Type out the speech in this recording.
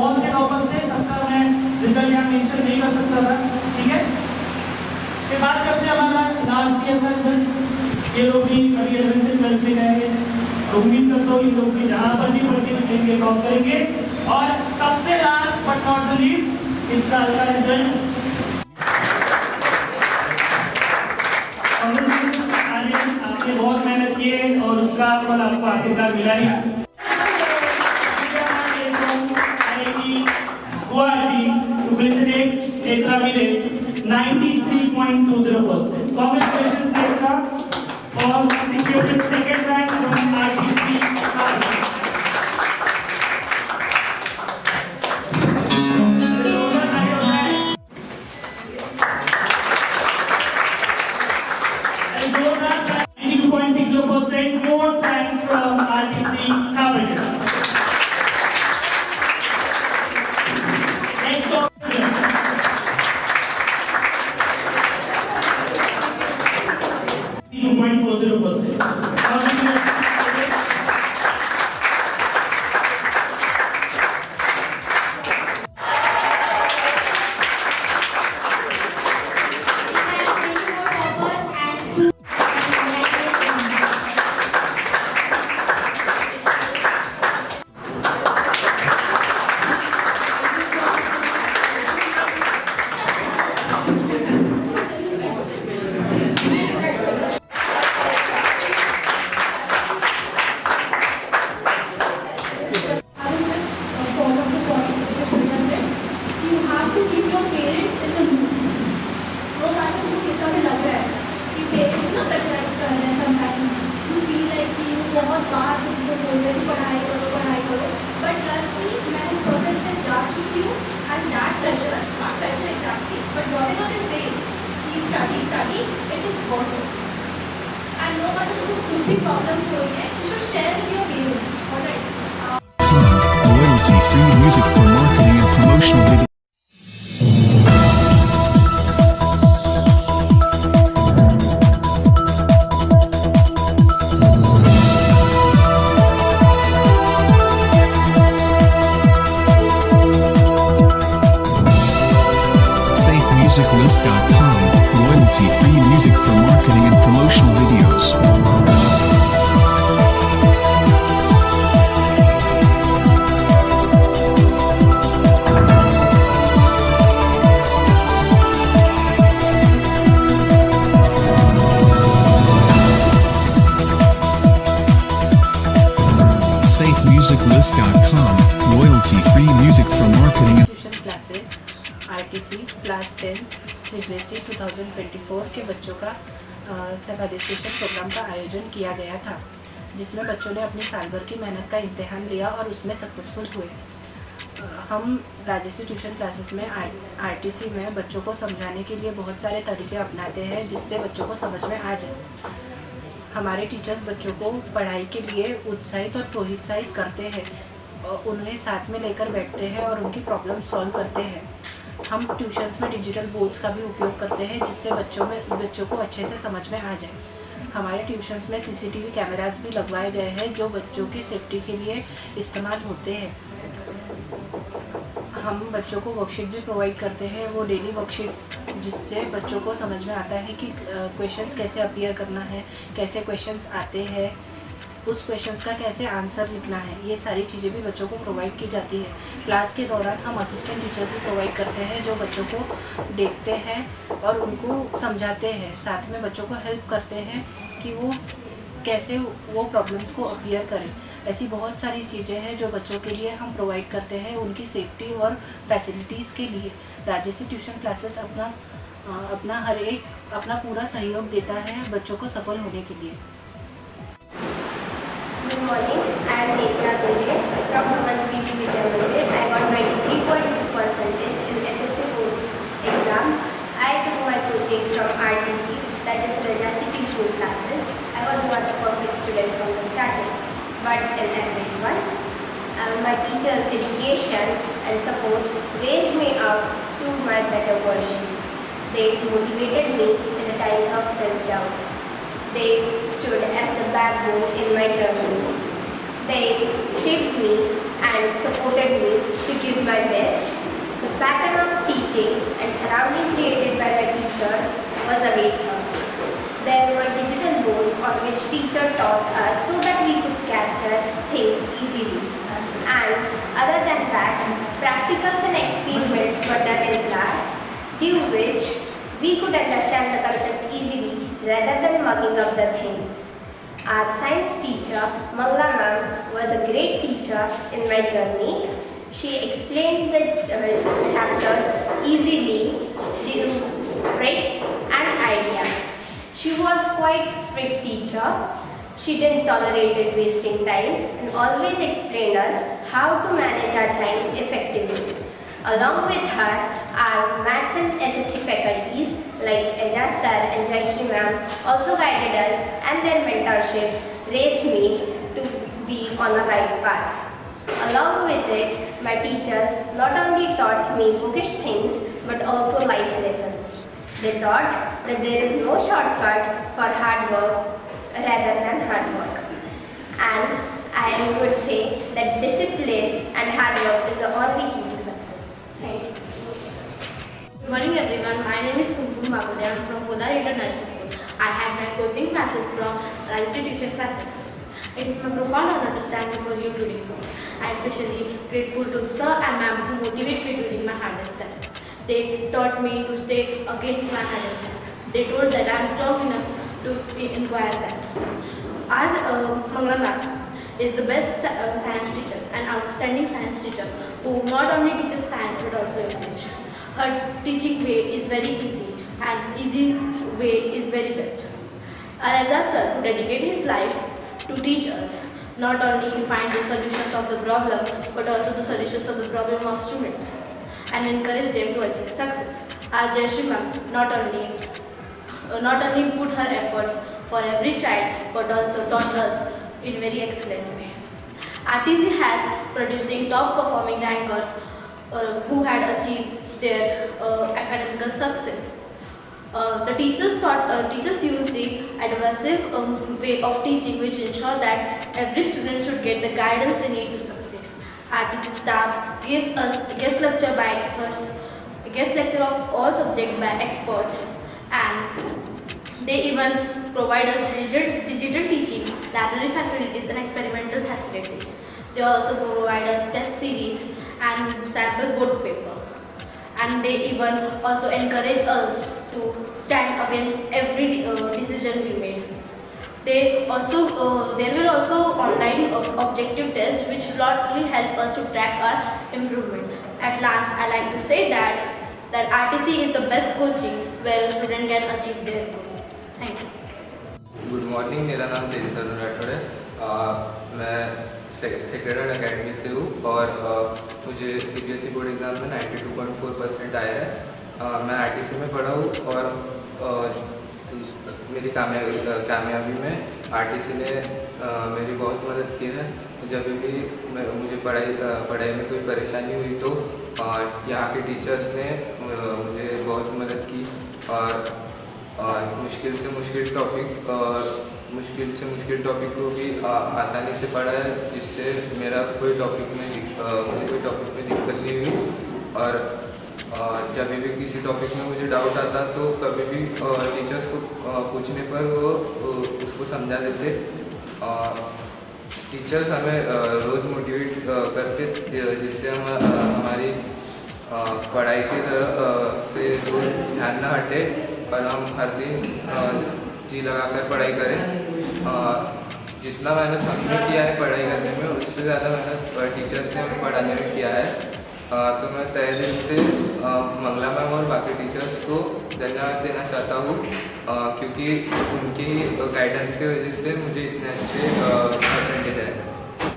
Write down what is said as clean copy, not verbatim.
बहुत से टॉपर्स थे, सबका मैं रिजल्ट यहाँ मेंशन नहीं कर सकता था, ठीक है। फिर बात करते हैं हमारा लास्ट ईयर का रिजल्ट। ये लोग भी अभी 11 से 12 में गए हैं, उम्मीद करता हूँ ये लोग भी जहाँ पर भी पढ़ के निकलेंगे टॉप करेंगे। और सबसे last but not the least, इस साल का रिजल्ट आपने बहुत मेहनत की है और उसका फल आपको आखिरकार मिला ही। Guwahati to felicitate Netra with 93.20%. Congratulations Netra for securing second rank from RTC. More thanks from RTC Capital. Next question. 2.40%. बहुत बार उनको बोलते हैं पढ़ाई करो, बट ट्रस्ट मी, मैं उस प्रोसेस से जा चुकी हूँ and that pressure exactly, but whatever they say study it is worth it. And no matter तुमको कुछ भी प्रॉब्लम्स हो रही है, you should share with your parents, alright. Royalty free music for marketing and promotional video. SafeMusicList.com, royalty free music for marketing and promotional videos. SafeMusicList.com, royalty free music for marketing and tuition classes RTC class 10 CBSE 2024 के बच्चों का सब registration programme का आयोजन किया गया था, जिसमें बच्चों ने अपनी साल भर की मेहनत का इम्तिहान लिया और उसमें सक्सेसफुल हुए। हम राजस्थी ट्यूशन क्लासेस में आरटीसी में बच्चों को समझाने के लिए बहुत सारे तरीके अपनाते हैं, जिससे बच्चों को समझ में आ जाए। हमारे टीचर्स बच्चों को पढ़ाई के लिए उत्साहित और प्रोत्साहित करते हैं, उन्हें साथ में लेकर बैठते हैं और उनकी प्रॉब्लम सॉल्व करते हैं। हम ट्यूशन्स में डिजिटल बोर्ड्स का भी उपयोग करते हैं, जिससे बच्चों को अच्छे से समझ में आ जाए। हमारे ट्यूशन्स में सीसीटीवी कैमरास भी लगवाए गए हैं, जो बच्चों की सेफ्टी के लिए इस्तेमाल होते हैं। हम बच्चों को वर्कशीट भी प्रोवाइड करते हैं, वो डेली वर्कशीट्स, जिससे बच्चों को समझ में आता है कि क्वेश्चंस कैसे अपीयर करना है, कैसे क्वेश्चंस आते हैं, उस क्वेश्चंस का कैसे आंसर लिखना है। ये सारी चीज़ें भी बच्चों को प्रोवाइड की जाती है। क्लास के दौरान हम असिस्टेंट टीचर्स भी प्रोवाइड करते हैं, जो बच्चों को देखते हैं और उनको समझाते हैं, साथ में बच्चों को हेल्प करते हैं कि वो कैसे वो प्रॉब्लम्स को अपीयर करें। ऐसी बहुत सारी चीज़ें हैं जो बच्चों के लिए हम प्रोवाइड करते हैं, उनकी सेफ्टी और फैसिलिटीज़ के लिए। राजस्थी ट्यूशन क्लासेस अपना पूरा सहयोग देता है बच्चों को सफल होने के लिए। Good morning, I am Netra Dole from Humans BB Vidya Mandir. I got 93.2% in SSC post exams. I took my coaching from RTC, that is Rajasi Tuition classes. I was not a perfect student from the starting, but an average one. My teachers' dedication and support raised me up to my better version. They motivated me in the times of self-doubt. They stood as the backbone in my journey. They shaped me and supported me to give my pattern of teaching and surrounding created by the teachers was awesome. There were digital boards on which teacher taught us so that we could capture things easily. And other than that, practicals and experiments were done in class, due which we could understand the concept easily rather than mugging up the things. Our science teacher, Mangla ma'am, was a great teacher in my journey. She explained the chapters easily, due tricks and ideas. She was quite strict teacher. She didn't tolerate wasting time and always explained us how to manage our time effectively. Along with her, our maths and SST faculties like Ejaz sir and Jayashree ma'am also guided us, and their mentorship raised me to be on the right path. Along with it, my teachers not only taught me bookish things but also life lessons. They taught that there is no shortcut for hard work rather than hard work. And I would say that discipline and hard work is the only key to success. Thank you. Good morning everyone, my name is Kumkum Bagode. I am from Podar International School. I had my coaching classes from Rajyasree Tuition Classes. It is my profound honor to stand before you today. I am especially grateful to sir and ma'am who motivated me during my hardest time. They taught me to stay against my hardest time. They told that I am strong enough to inquire them. Our Mangla ma'am is the best science teacher, an outstanding science teacher who not only teaches science but also English. Her teaching way is very easy and easy way is very best. Our Ejaz sir who dedicated his life to teach us not only to find the solutions of the problem but also the solutions of the problem of students and encourage them to achieve success. Our Jayashree ma'am not only put her efforts for every child but also taught us in very excellent way. RTC has producing top performing rankers who had achieved their academic success. The teachers use the adversive way of teaching which ensure that every student should get the guidance they need to succeed. RTC staff gives us guest lecture by experts, guest lecture of all subjects by experts, and they even provide us digital teaching, library facilities and experimental facilities. They also provide us test series and sample board paper. And they even also encourage us to stand against every decision we made. There will also online objective tests which largely help us to track our improvement. At last, I like to say that RTC is the best coaching where a student can achieve their goal. Thank you. Good morning, मेरा नाम तेज राठौड़ है। मैं secretary academy से हूँ और मुझे CBSE board exam में 92.4% आया है। मैं RTC में पढ़ा हूँ और मेरी कामयाबी में RTC ने मेरी बहुत मदद की है। जब भी मुझे पढ़ाई में कोई परेशानी हुई तो यहाँ के टीचर्स ने मुझे बहुत मदद की और मुश्किल से मुश्किल टॉपिक को भी आसानी से पढ़ा है, जिससे मेरा मुझे कोई टॉपिक में दिक्कत नहीं हुई। और जब भी किसी टॉपिक में मुझे डाउट आता तो कभी भी टीचर्स को पूछने पर वो उसको समझा देते। टीचर्स हमें रोज़ मोटिवेट करते, जिससे हम हमारी पढ़ाई की तरफ से रोज ध्यान न हटे और हम हर दिन जी लगाकर पढ़ाई करें। जितना मेहनत हमने किया है पढ़ाई करने में, उससे ज़्यादा मेहनत टीचर्स ने हमें पढ़ाने में किया है। तो मैं तहे दिल से मंगला मैम और बाकी टीचर्स को धन्यवाद देना चाहता हूँ, क्योंकि उनकी गाइडेंस की वजह से मुझे इतने अच्छे परसेंटेज आए।